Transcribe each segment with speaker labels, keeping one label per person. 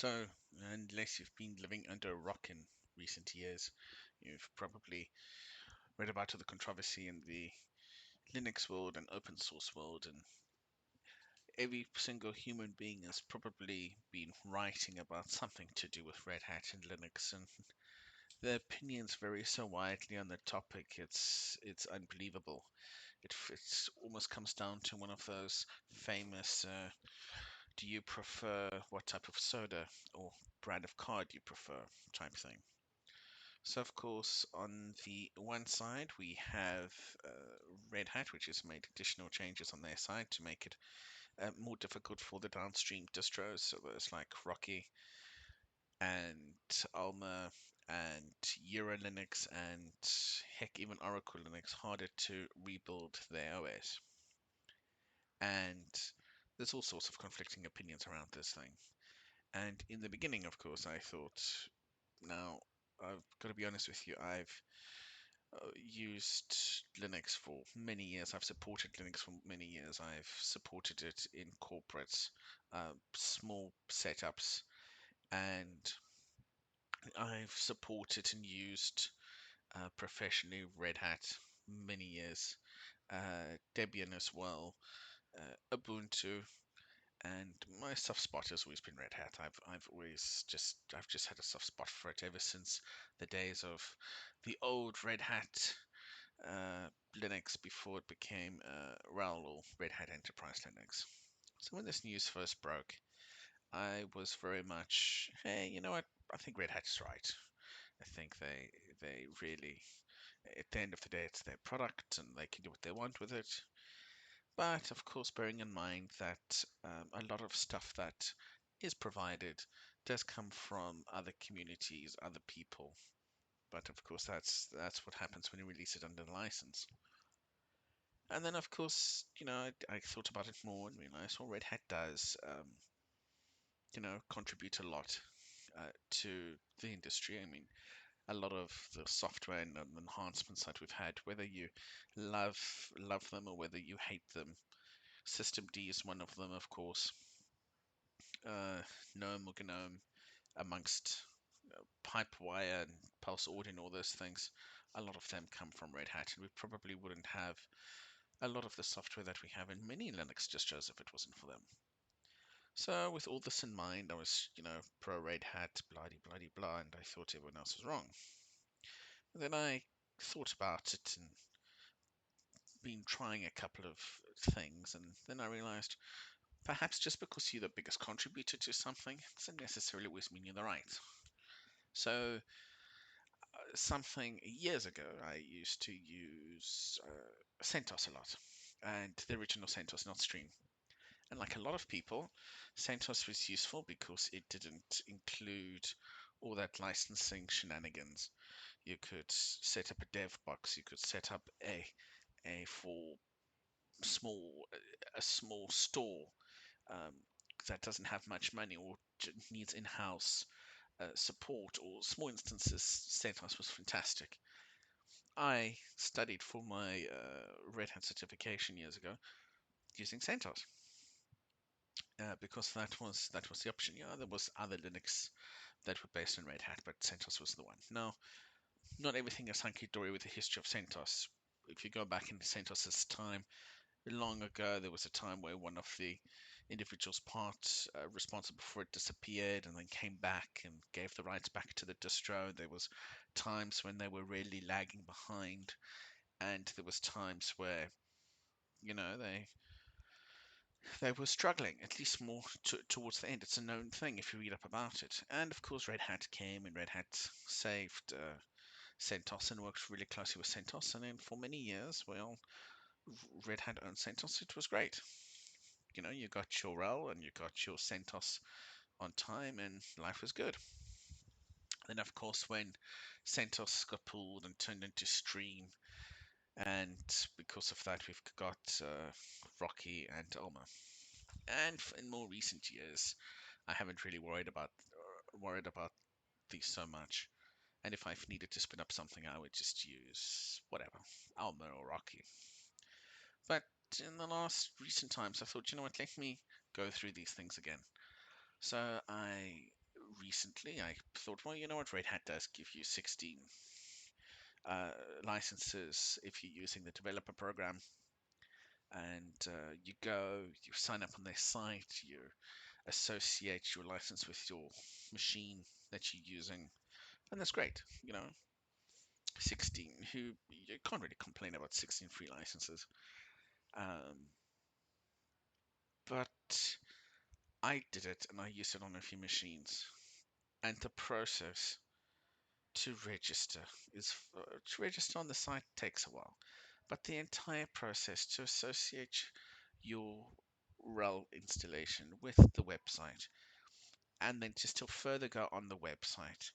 Speaker 1: So, unless you've been living under a rock in recent years, you've probably read about the controversy in the Linux world and open source world, and every single human being has probably been writing about something to do with Red Hat and Linux, and their opinions vary so widely on the topic. It's unbelievable. It's almost comes down to one of those famous "Do you prefer what type of soda or brand of car do you prefer?" type thing. So, of course, on the one side, we have Red Hat, which has made additional changes on their side to make it more difficult for the downstream distros. So, there's like Rocky and Alma and Euro Linux and heck, even Oracle Linux harder to rebuild their OS. And there's all sorts of conflicting opinions around this thing. And in the beginning, of course, I thought, now, I've got to be honest with you, I've used Linux for many years. I've supported Linux for many years. I've supported it in corporates, small setups, and I've supported and used professionally Red Hat many years, Debian as well, Ubuntu, and my soft spot has always been Red Hat. I've just had a soft spot for it ever since the days of the old Red Hat uh, Linux before it became RHEL or Red Hat Enterprise Linux. So when this news first broke, I was very much, hey, you know what? I think Red Hat's right. I think they really, at the end of the day, it's their product and they can do what they want with it. But of course, bearing in mind that a lot of stuff that is provided does come from other communities, other people. But of course, that's what happens when you release it under license. And then, of course, I thought about it more and realized, well, Red Hat does, contribute a lot to the industry. I mean, a lot of the software and enhancements that we've had, whether you love love them or whether you hate them, System D is one of them, of course. Uh, GNOME or GNOME, amongst Pipewire and Pulse Audio and all those things, a lot of them come from Red Hat, and we probably wouldn't have a lot of the software that we have in many Linux distros if it wasn't for them. So, with all this in mind, I was, pro Red Hat, blah blah blah, and I thought everyone else was wrong. And then I thought about it and been trying a couple of things, and then I realized perhaps just because you're the biggest contributor to something doesn't necessarily always mean you're the right. So, something years ago, I used to use Centos a lot, and the original Centos, not Stream. And like a lot of people, Centos was useful because it didn't include all that licensing shenanigans. You could set up a dev box, you could set up a for small a small store um, that doesn't have much money or needs in-house support or small instances. Centos was fantastic. I studied for my Red Hat certification years ago using Centos. Because that was the option. Yeah, there was other Linux that were based on Red Hat, but CentOS was the one. Now, not everything is hunky dory with the history of CentOS. If you go back into CentOS's time, long ago, there was a time where one of the individuals part responsible for it disappeared and then came back and gave the rights back to the distro. There was times when they were really lagging behind, and there was times where they were struggling, at least more towards the end. It's a known thing if you read up about it. And of course, Red Hat came and Red Hat saved CentOS and worked really closely with CentOS. And then for many years, well, Red Hat owned CentOS. It was great. You got your RHEL and you got your CentOS on time, and life was good. Then, of course, when CentOS got pulled and turned into Stream, and because of that, we've got Rocky and Elma. And in more recent years, I haven't really worried about these so much. And if I've needed to spin up something, I would just use whatever, Alma or Rocky. But in the last recent times, I thought, you know what, let me go through these things again. So I recently I thought, well, you know what, Red Hat does give you 16 uh, licenses if you're using the developer program, and you go, you sign up on their site, you associate your license with your machine that you're using, and that's great. 16. Who You can't really complain about 16 free licenses. Um, but I did it, and I used it on a few machines, and the process to register to register on the site takes a while, but the entire process to associate your RHEL installation with the website, and then to still further go on the website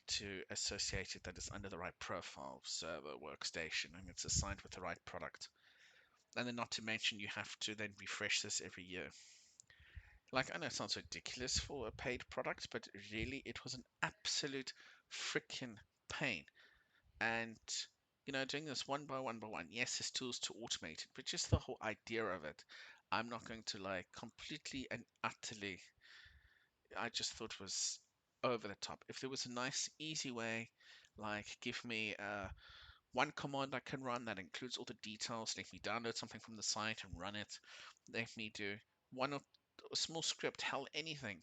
Speaker 1: to associate it that it's under the right profile, server, workstation, and it's assigned with the right product. And then, not to mention, you have to then refresh this every year. Like, I know it sounds ridiculous for a paid product, but really, it was an absolute freaking pain. And doing this one by one by one, yes, there's tools to automate it, but just the whole idea of it, I'm not going to lie, completely and utterly, I just thought was over the top. If there was a nice, easy way, like give me one command I can run that includes all the details, let me download something from the site and run it, let me do one or a small script, hell, anything,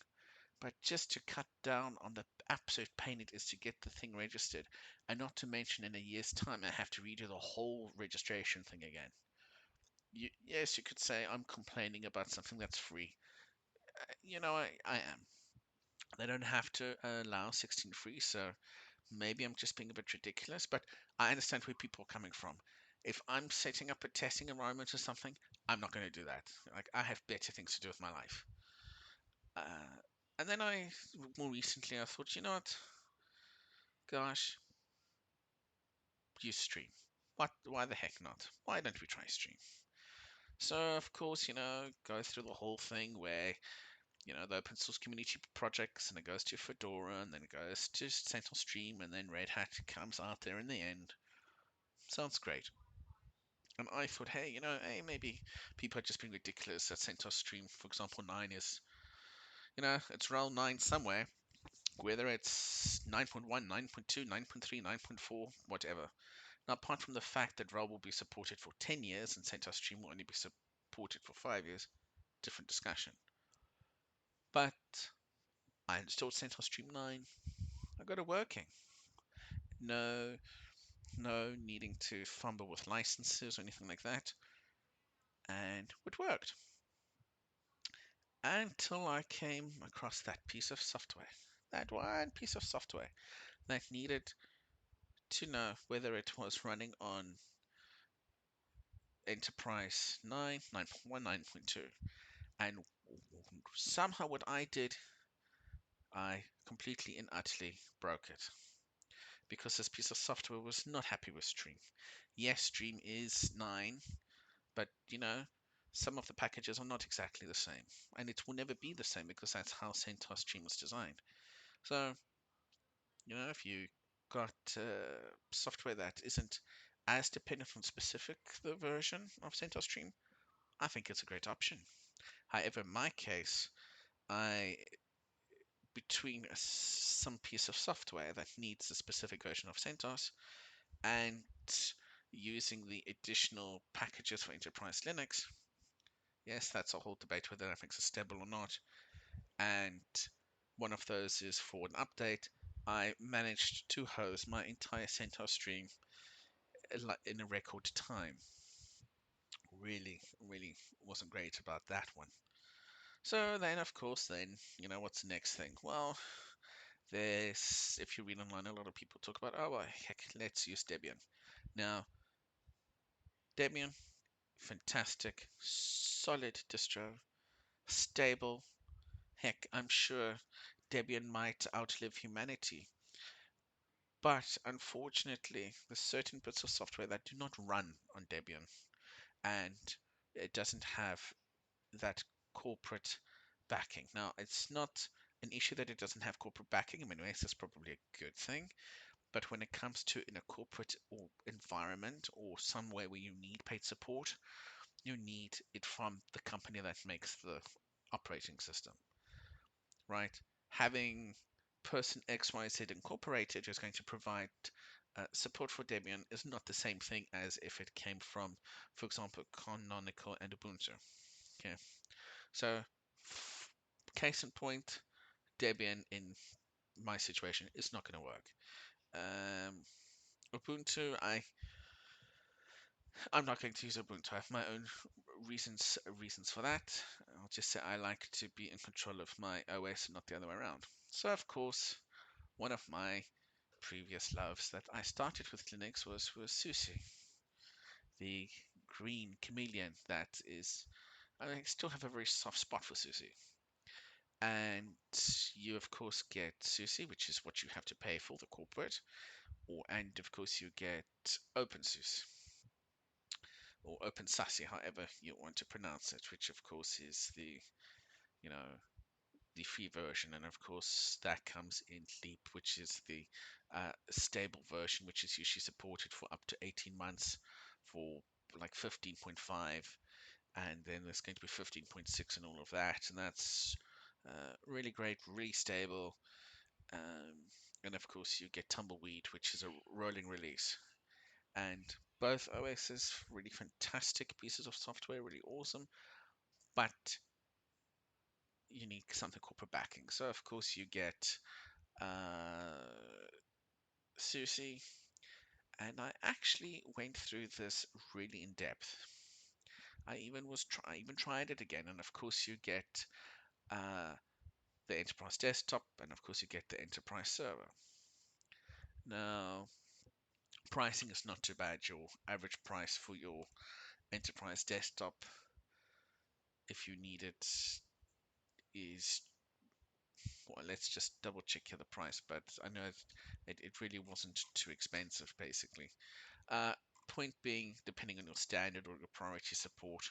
Speaker 1: but just to cut down on the absolute pain it is to get the thing registered, and not to mention in a year's time I have to redo the whole registration thing again. Yes, you could say I'm complaining about something that's free. I am. They don't have to allow 16 free, so maybe I'm just being a bit ridiculous, but I understand where people are coming from. If I'm setting up a testing environment or something, I'm not going to do that. Like, I have better things to do with my life. Uh, and then more recently, I thought, you know what, gosh, use Stream. What? Why the heck not? Why don't we try Stream? So, of course, go through the whole thing where, the open source community projects, and it goes to Fedora, and then it goes to Centos Stream, and then Red Hat comes out there in the end. Sounds great. And I thought, hey, hey, maybe people are just being ridiculous that CentOS Stream, for example, 9 is, it's RHEL 9 somewhere, whether it's 9.1, 9.2, 9.3, 9.4, whatever. Now, apart from the fact that RHEL will be supported for 10 years and CentOS Stream will only be supported for 5 years, different discussion. But I installed CentOS Stream 9, I got it working. No, no needing to fumble with licenses or anything like that. And it worked. Until I came across that piece of software. That one piece of software that needed to know whether it was running on Enterprise 9, 9.1, 9.2. And somehow what I did, I completely and utterly broke it. Because this piece of software was not happy with Stream. Yes, Stream is 9, but some of the packages are not exactly the same. And it will never be the same because that's how CentOS Stream was designed. So, if you got software that isn't as dependent on specific the version of CentOS Stream, I think it's a great option. However, in my case, I between some piece of software that needs a specific version of CentOS and using the additional packages for Enterprise Linux, yes, that's a whole debate whether that makes it stable or not. And one of those is for an update. I managed to hose my entire CentOS stream in a record time. Really, really wasn't great about that one. So then, of course, what's the next thing? Well, if you read online, a lot of people talk about, oh, well, heck, let's use Debian. Now, Debian, fantastic, solid distro, stable. Heck, I'm sure Debian might outlive humanity. But unfortunately, there's certain bits of software that do not run on Debian, and it doesn't have that corporate backing. Now, it's not an issue that it doesn't have corporate backing. In many ways, that's probably a good thing. But when it comes to in a corporate or environment or somewhere where you need paid support, you need it from the company that makes the operating system, right? having person XYZ Incorporated is going to provide support for Debian is not the same thing as if it came from, for example, Canonical and Ubuntu. Okay, so case in point, Debian in my situation is not going to work. Ubuntu, I'm not going to use Ubuntu. I have my own reasons for that. I'll just say I like to be in control of my OS and not the other way around. So of course, one of my previous loves that I started with Linux was Susie, the green chameleon that is. I still have a very soft spot for Susie. And you of course get Susie, which is what you have to pay for the corporate, and of course you get OpenSUSE or OpenSUSE, however you want to pronounce it, which of course is you know the free version, and of course that comes in Leap, which is the stable version, which is usually supported for up to 18 months for like 15.5, and then there's going to be 15.6 and all of that, and that's really great, really stable. Um, and of course you get Tumbleweed, which is a rolling release, and both OSs really fantastic pieces of software, really awesome, but you need something corporate backing. So of course you get Susie, and I actually went through this really in depth. I even tried it again, and of course you get uh, the enterprise desktop, and of course you get the enterprise server. Now, pricing is not too bad. Your average price for your enterprise desktop, if you need it, is, well, let's just double check here the price, but I know it really wasn't too expensive, basically. Uh, Point being, depending on your standard or your priority support,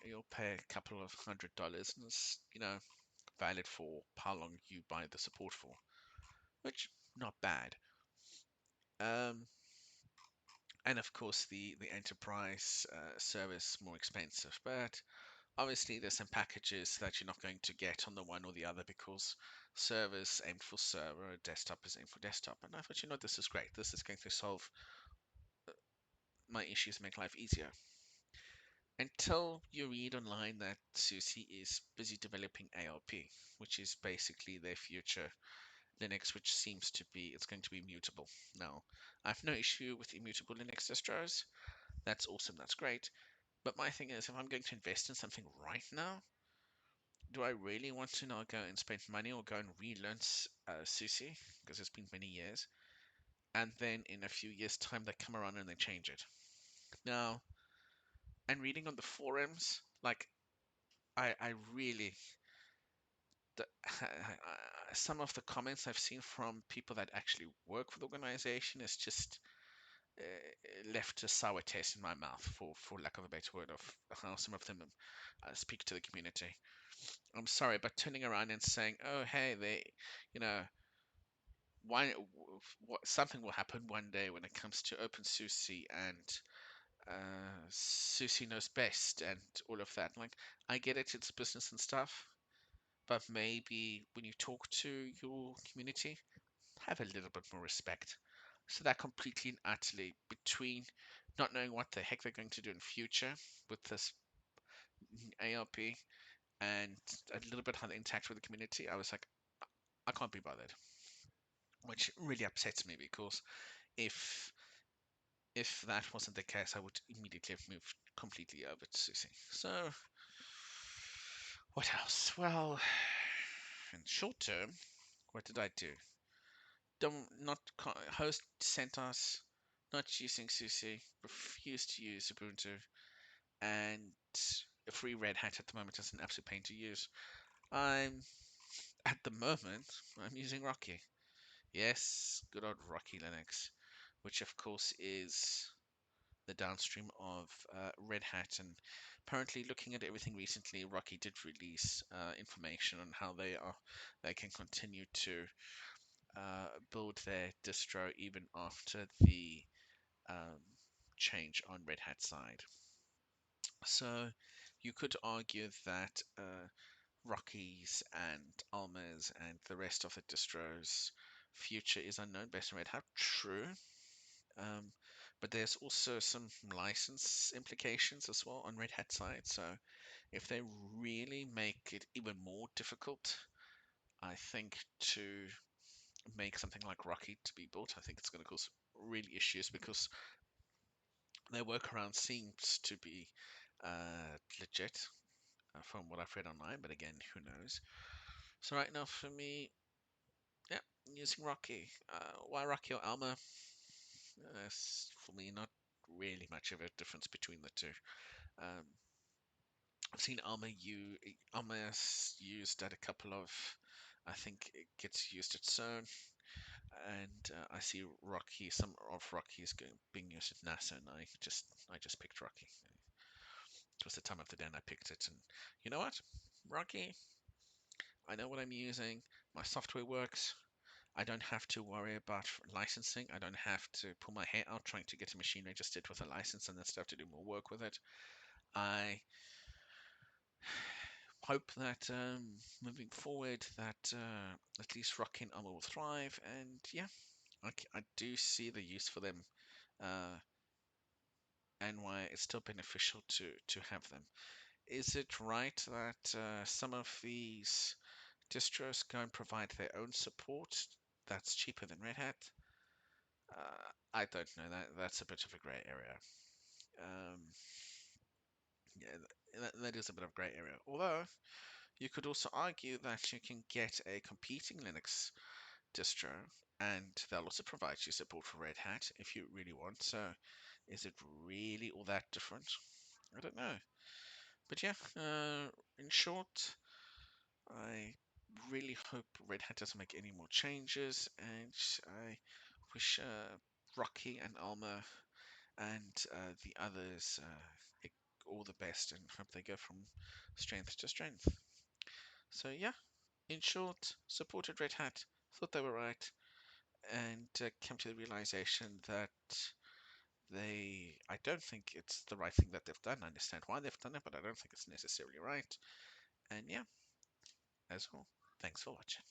Speaker 1: you'll pay a couple of $100, and it's, valid for how long you buy the support for, which not bad. Um, and of course, the enterprise service more expensive, but obviously there's some packages that you're not going to get on the one or the other because servers aimed for server, desktop is aimed for desktop. And I thought, this is great. This is going to solve my issues, make life easier. Until you read online that Susie is busy developing ARP, which is basically their future Linux, which seems to be, it's going to be mutable. Now, I have no issue with immutable Linux distros. That's awesome, that's great. But my thing is, if I'm going to invest in something right now, do I really want to now go and spend money or go and relearn Susie? Because it's been many years. And then in a few years' time, they come around and they change it. Now, and reading on the forums, like, I really, the, some of the comments I've seen from people that actually work for the organization is just left a sour taste in my mouth, for lack of a better word, of how some of them speak to the community. I'm sorry, but turning around and saying, "Oh, hey, you know, one, something will happen one day when it comes to OpenSUSE and Susie knows best and all of that." Like, I get it, it's business and stuff, but maybe when you talk to your community, have a little bit more respect. So that completely and utterly, between not knowing what the heck they're going to do in future with this ARP and a little bit how they interact with the community, I was like, I can't be bothered, which really upsets me because if if that wasn't the case, I would immediately have moved completely over to Susie. So, what else? Well, in short term, what did I do? Don't not host Centos, not using Susie, refuse to use Ubuntu, and a free Red Hat at the moment is an absolute pain to use. I'm at the moment I'm using Rocky. Yes, good old Rocky Linux, which of course is the downstream of Red Hat. And apparently, looking at everything recently, Rocky did release information on how they can continue to build their distro even after the um, change on Red Hat side. So you could argue that Rockies and Almas and the rest of the distros future is unknown based on Red Hat. True. Um, but there's also some license implications as well on Red Hat side. So if they really make it even more difficult, I think to make something like Rocky to be built, I think it's going to cause really issues because their workaround seems to be legit from what I've read online. But again, who knows? So right now for me, yeah, using Rocky. Why Rocky or Alma? For me, not really much of a difference between the two. Um, I've seen Alma's used at a couple of, I think it gets used at CERN, and I see Rocky, some of Rocky's being used at NASA, and I just picked Rocky. It was the time of the day, and I picked it, and you know what, Rocky, I know what I'm using. My software works. I don't have to worry about licensing. I don't have to pull my hair out trying to get a machine registered with a license and then still have to do more work with it. I hope that moving forward that at least Rocky and Armor will thrive. And yeah, I do see the use for them uh, and why it's still beneficial to have them. Is it right that some of these distros go and provide their own support that's cheaper than Red Hat? I don't know. That's a bit of a grey area. Um, yeah, that is a bit of a grey area. Although you could also argue that you can get a competing Linux distro, and they'll also provide you support for Red Hat if you really want. So, is it really all that different? I don't know. But yeah, in short, I really hope Red Hat doesn't make any more changes, and I wish Rocky and Alma and the others all the best and hope they go from strength to strength. So yeah, in short, supported Red Hat, thought they were right, and came to the realization that I don't think it's the right thing that they've done. I understand why they've done it, but I don't think it's necessarily right. And yeah, as well, thanks for watching.